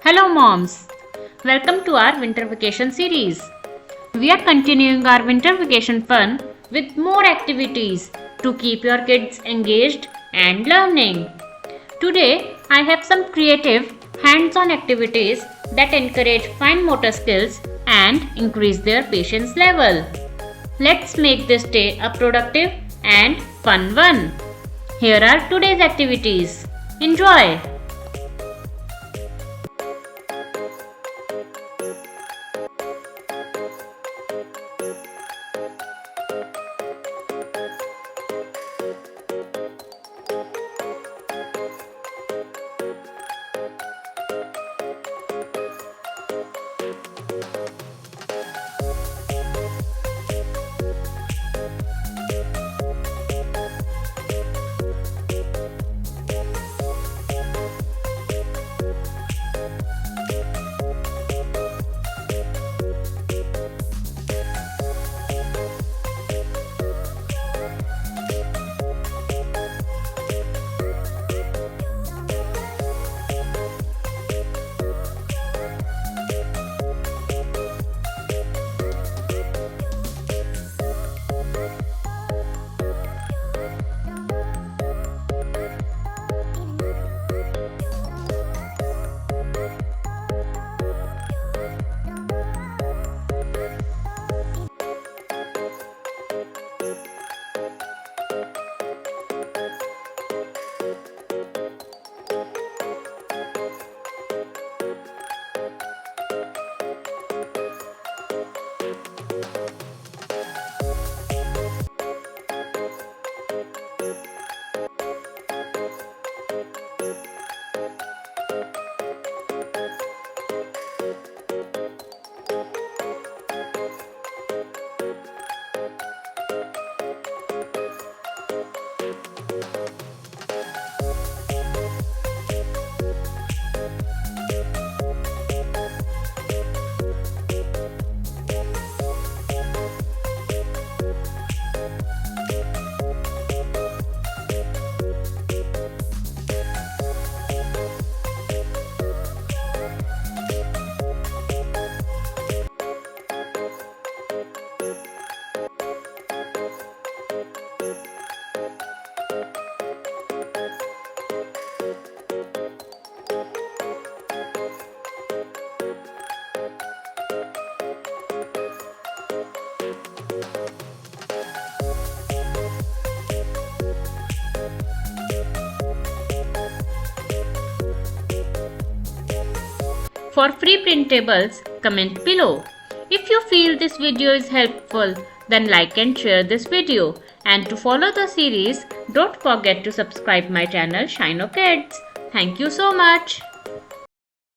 Hello moms, welcome to our winter vacation series. We are continuing our winter vacation fun with more activities to keep your kids engaged and learning. Today I have some creative hands-on activities that encourage fine motor skills and increase their patience level. Let's make this day a productive and fun one. Here are today's activities. Enjoy! For free printables, comment below. If you feel this video is helpful, then like and share this video. And to follow the series, don't forget to subscribe my channel Shino Kids. Thank you so much.